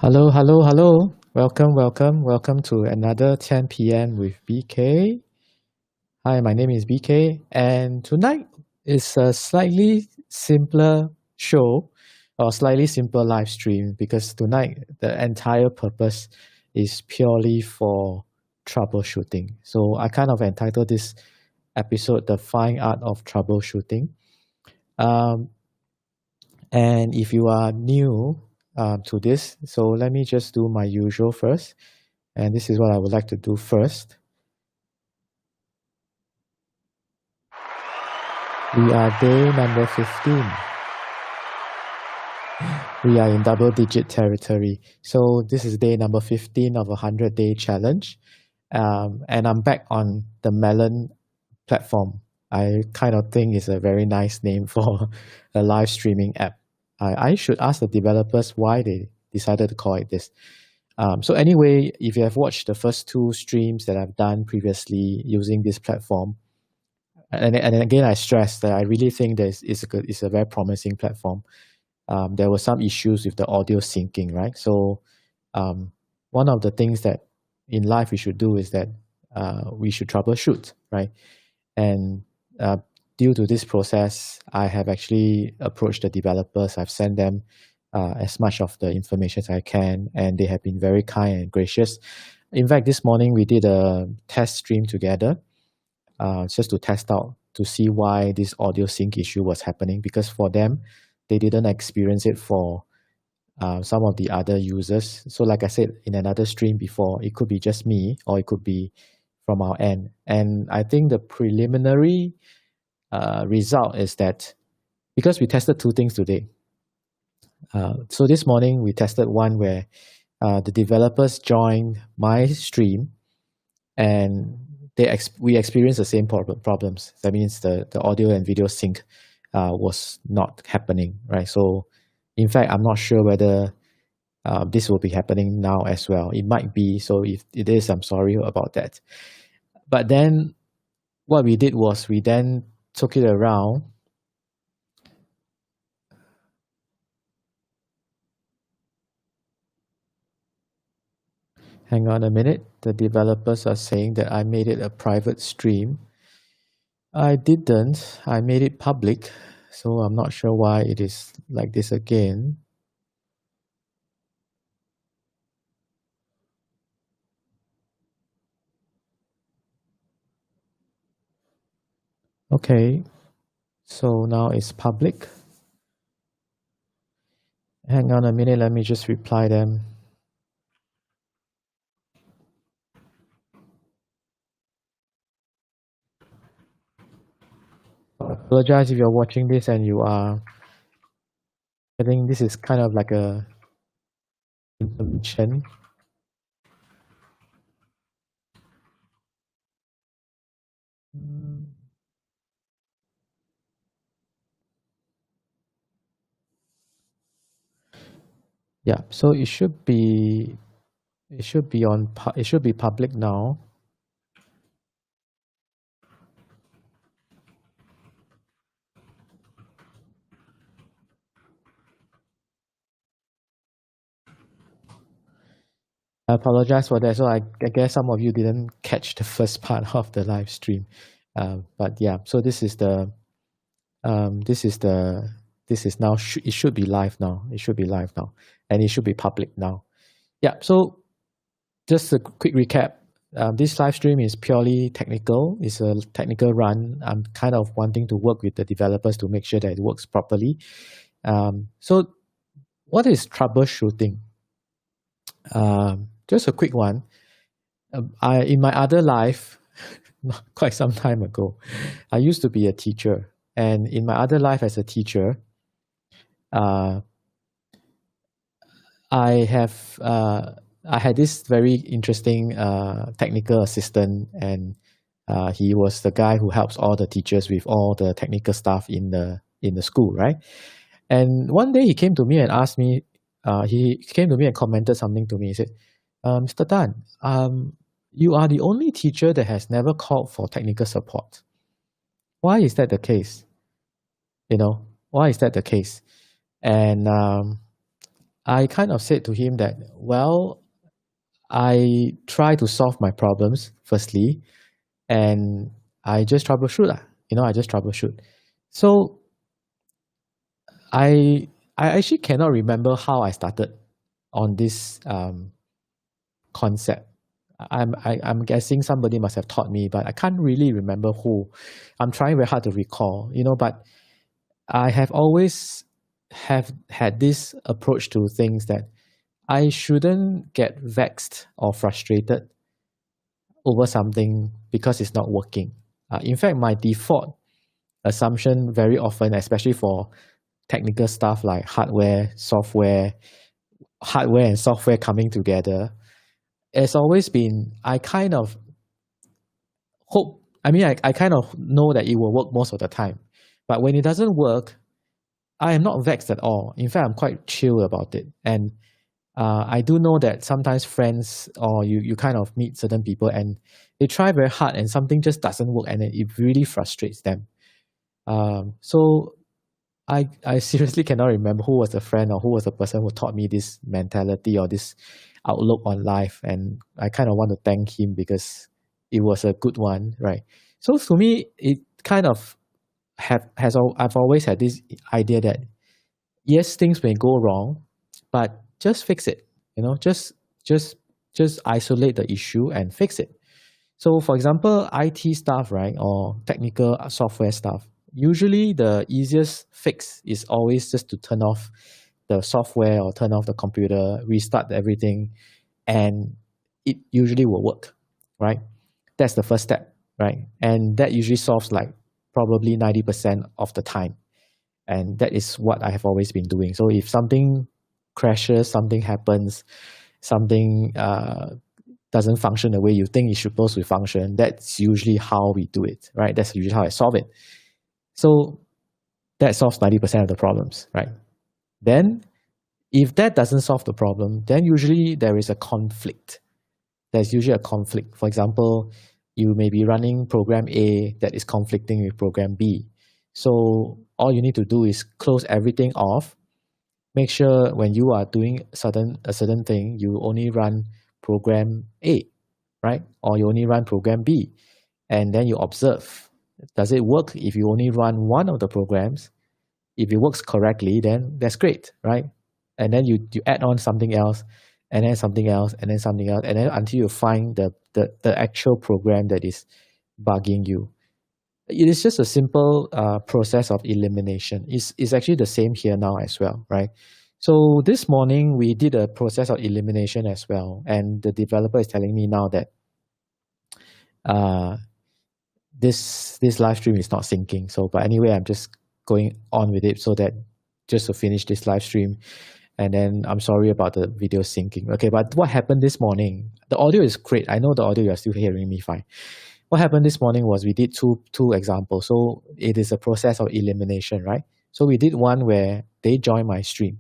Hello, hello, hello. Welcome to another 10 p.m. with BK. Hi, my name is BK, and tonight is a slightly simpler show or slightly simpler live stream because tonight the entire purpose is purely for troubleshooting. So I kind of entitled this episode The Fine Art of Troubleshooting. Um, and if you are new to this, so let me just do my usual first. And this is what I would like to do first. We are day number 15. We are in double digit territory. So this is day number 15 of a 100-day challenge. And I'm back on the Melon platform. I kind of think it's a very nice name for a live streaming app. I should ask the developers why they decided to call it this. So anyway, if you have watched the first two streams that I've done previously using this platform, and again, I stress that I really think that it's a very promising platform. There were some issues with the audio syncing, right? So one of the things that in life we should do is that we should troubleshoot, right? And due to this process, I have actually approached the developers. I've sent them as much of the information as I can, and they have been very kind and gracious. In fact, this morning we did a test stream together just to test out to see why this audio sync issue was happening, because for them, they didn't experience it for some of the other users. So like I said in another stream before, it could be just me or it could be from our end. And I think the preliminary result is that because we tested two things today. So this morning we tested one where the developers joined my stream and we experienced the same problems. That means the audio and video sync was not happening, right? So in fact, I'm not sure whether this will be happening now as well. It might be. So if it is, I'm sorry about that. But then what we did was we then took it around. Hang on a minute. The developers are saying that I made it a private stream. I didn't. I made it public. So I'm not sure why it is like this again. Okay. So now it's public. Hang on a minute. Let me just reply them. I apologize if you're watching this and you are. I think this is kind of like a intervention. Yeah, so it should be public now. I apologize for that. So I guess some of you didn't catch the first part of the live stream. But yeah, so this is now, it should be live now. It should be live now. And it should be public now. Yeah, so just a quick recap. This live stream is purely technical. It's a technical run. I'm kind of wanting to work with the developers to make sure that it works properly. So what is troubleshooting? Just a quick one. In my other life, quite some time ago, I used to be a teacher. And in my other life as a teacher, I had this very interesting technical assistant, and he was the guy who helps all the teachers with all the technical stuff in the school, right? And one day he came to me and asked me, he came to me and commented something to me. He said, Mr. Tan, you are the only teacher that has never called for technical support. Why is that the case? Why is that the case? And I kind of said to him that, well, I try to solve my problems firstly, and I just troubleshoot. I just troubleshoot. So I I actually cannot remember how I started on this concept. I'm guessing somebody must have taught me, but I can't really remember who. I'm trying very hard to recall, but I have always have had this approach to things that I shouldn't get vexed or frustrated over something because it's not working. In fact, my default assumption very often, especially for technical stuff like hardware and software coming together, it's always been I kind of hope. I kind of know that it will work most of the time, but when it doesn't work, I am not vexed at all. In fact, I'm quite chill about it. And I do know that sometimes friends or you kind of meet certain people and they try very hard and something just doesn't work and it really frustrates them. So I seriously cannot remember who was the friend or who was the person who taught me this mentality or this outlook on life. And I kind of want to thank him because it was a good one, right? So to me, it kind of I've always had this idea that yes, things may go wrong, but just fix it. Just just isolate the issue and fix it. So for example, IT stuff, right, or technical software stuff, usually the easiest fix is always just to turn off the software or turn off the computer, restart everything, and it usually will work, right? That's the first step, right? And that usually solves like probably 90% of the time. And that is what I have always been doing. So if something crashes, something happens, something doesn't function the way you think it's supposed to function, that's usually how we do it, right? That's usually how I solve it. So that solves 90% of the problems, right? Then if that doesn't solve the problem, then usually there is a conflict. There's usually a conflict. For example, you may be running program A that is conflicting with program B. So all you need to do is close everything off. Make sure when you are doing a certain thing, you only run program A, right? Or you only run program B. And then you observe. Does it work if you only run one of the programs? If it works correctly, then that's great, right? And then you add on something else, and then something else, and then something else, and then until you find the actual program that is bugging you. It is just a simple process of elimination. It's actually the same here now as well, right? So this morning we did a process of elimination as well, and the developer is telling me now that this live stream is not syncing. So, but anyway, I'm just going on with it so that just to finish this live stream, and then I'm sorry about the video syncing. Okay, but what happened this morning? The audio is great. I know the audio you are still hearing me fine. What happened this morning was we did two examples. So it is a process of elimination, right? So we did one where they joined my stream,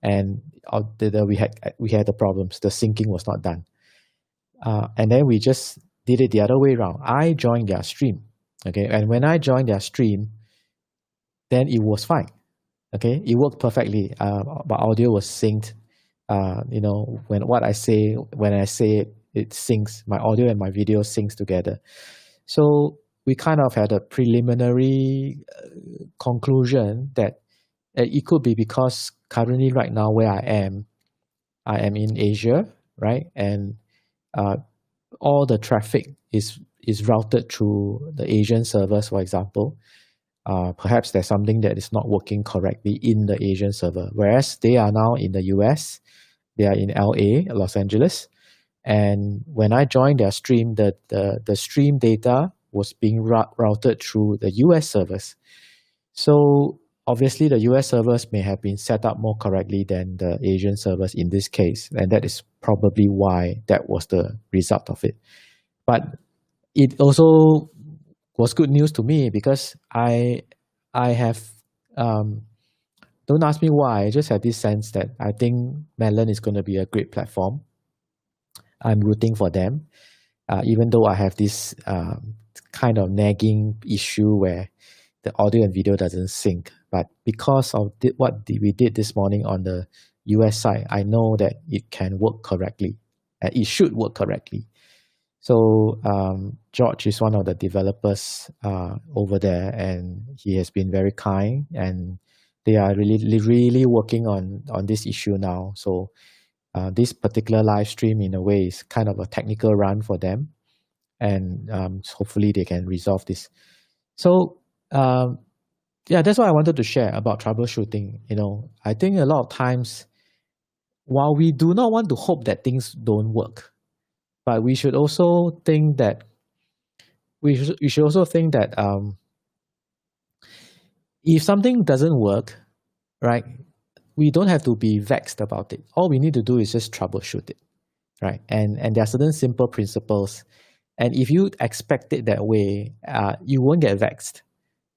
and we had the problems. The syncing was not done, and then we just did it the other way around. I joined their stream, okay, and when I joined their stream, then it was fine, okay, it worked perfectly. My audio was synced. When I say it, it syncs. My audio and my video syncs together. So we kind of had a preliminary conclusion that it could be because currently right now where I am in Asia, right? And all the traffic is routed through the Asian servers, for example. Perhaps there's something that is not working correctly in the Asian server, whereas they are now in the US, they are in LA, Los Angeles. And when I joined their stream, the stream data was being routed through the US servers. So obviously the US servers may have been set up more correctly than the Asian servers in this case. And that is probably why that was the result of it. But it also was good news to me because I have, don't ask me why, I just had this sense that I think Melon is going to be a great platform. I'm rooting for them, even though I have this kind of nagging issue where the audio and video doesn't sync. But because of what we did this morning on the US side, I know that it can work correctly. It should work correctly. So George is one of the developers over there, and he has been very kind, and they are really working on this issue now. So this particular live stream, in a way, is kind of a technical run for them, and hopefully they can resolve this. So yeah, that's what I wanted to share about troubleshooting. I think a lot of times, while we do not want to hope that things don't work, but we should also think that you should also think that if something doesn't work, right, we don't have to be vexed about it. All we need to do is just troubleshoot it, right? And there are certain simple principles, and if you expect it that way, you won't get vexed.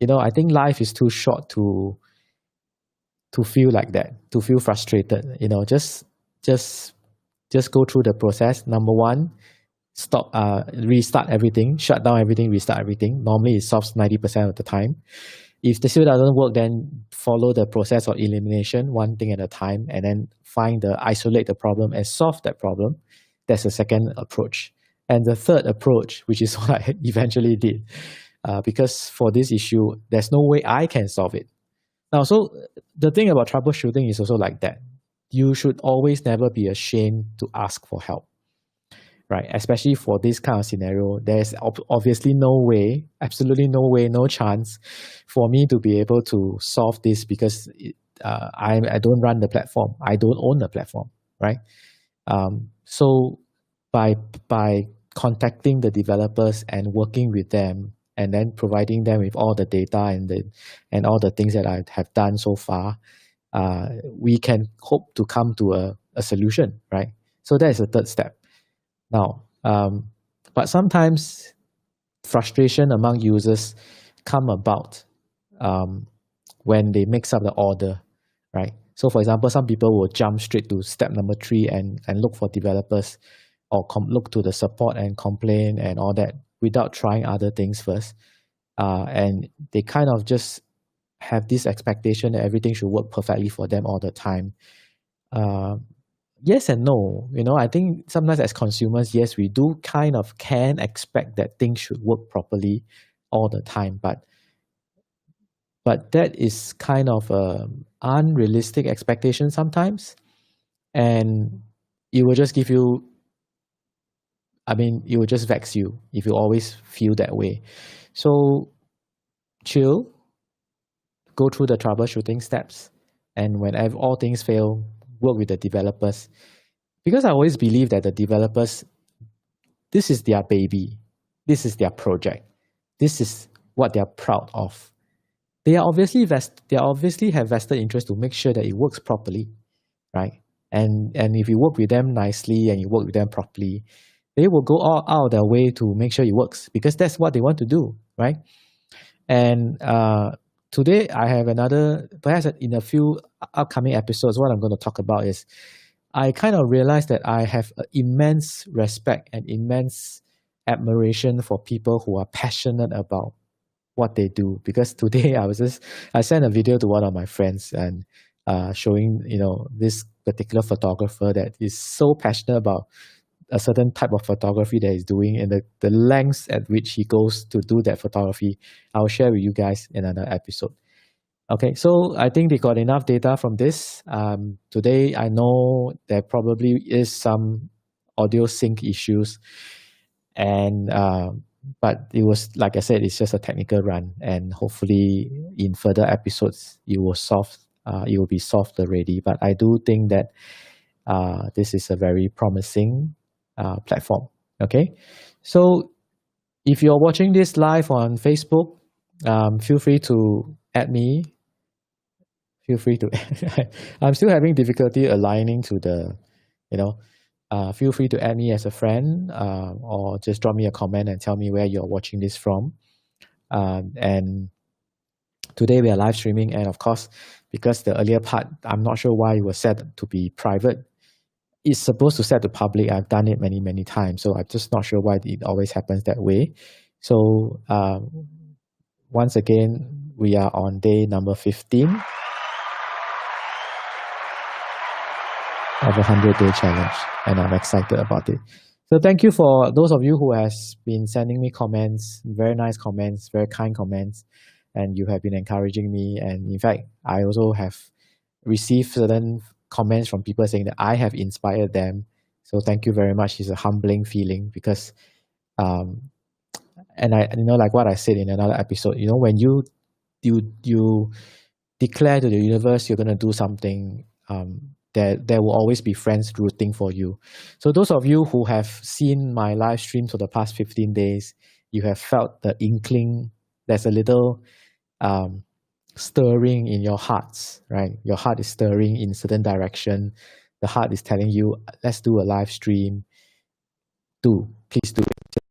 I think life is too short to feel like that, to feel frustrated. Just go through the process. Number one, restart everything, shut down everything, restart everything. Normally it solves 90% of the time. If the still doesn't work, then follow the process of elimination, one thing at a time, and then isolate the problem and solve that problem. That's the second approach. And the third approach, which is what I eventually did, because for this issue, there's no way I can solve it. Now, so the thing about troubleshooting is also like that. You should always never be ashamed to ask for help, right? Especially for this kind of scenario, there's obviously no way, absolutely no way, no chance for me to be able to solve this, because I don't run the platform. I don't own the platform, right? So by contacting the developers and working with them, and then providing them with all the data and all the things that I have done so far, we can hope to come to a solution, right? So that is the third step. Now, but sometimes frustration among users come about when they mix up the order, right? So for example, some people will jump straight to step number 3 and look for developers, or look to the support and complain and all that, without trying other things first. And they kind of just have this expectation that everything should work perfectly for them all the time. Yes and no. I think sometimes as consumers, yes, we do kind of can expect that things should work properly all the time, but that is kind of an unrealistic expectation sometimes, and it will just it will just vex you if you always feel that way. So chill, go through the troubleshooting steps, and whenever all things fail, work with the developers. Because I always believe that the developers, this is their baby, this is their project, this is what they are proud of. They are obviously have vested interest to make sure that it works properly, right? And if you work with them nicely and you work with them properly, they will go all out of their way to make sure it works, because that's what they want to do, right? And today I have perhaps in a few upcoming episodes, what I'm going to talk about is, I kind of realized that I have immense respect and immense admiration for people who are passionate about what they do. Because today I sent a video to one of my friends and showing this particular photographer that is so passionate about a certain type of photography that he's doing, and the lengths at which he goes to do that photography. I'll share with you guys in another episode. Okay, so I think they got enough data from this. Today, I know there probably is some audio sync issues, and but it was, like I said, it's just a technical run, and hopefully in further episodes it will be solved already. But I do think that this is a very promising platform. Okay, so if you're watching this live on Facebook, feel free to add me. Feel free to. I'm still having difficulty aligning to the, feel free to add me as a friend, or just drop me a comment and tell me where you're watching this from. And today we are live streaming, and of course, because the earlier part, I'm not sure why it was set to be private. It's supposed to set to public. I've done it many, many times, so I'm just not sure why it always happens that way. So once again, we are on day number 15. of a 100-day challenge, and I'm excited about it. So thank you for those of you who has been sending me comments, very nice comments, very kind comments, and you have been encouraging me. And in fact, I also have received certain comments from people saying that I have inspired them. So thank you very much. It's a humbling feeling because, um, and I, like what I said in another episode, when you declare to the universe you're going to do something, there will always be friends rooting for you. So those of you who have seen my live streams for the past 15 days, you have felt the inkling. There's a little stirring in your hearts, right? Your heart is stirring in certain direction. The heart is telling you, let's do a live stream. Please do it.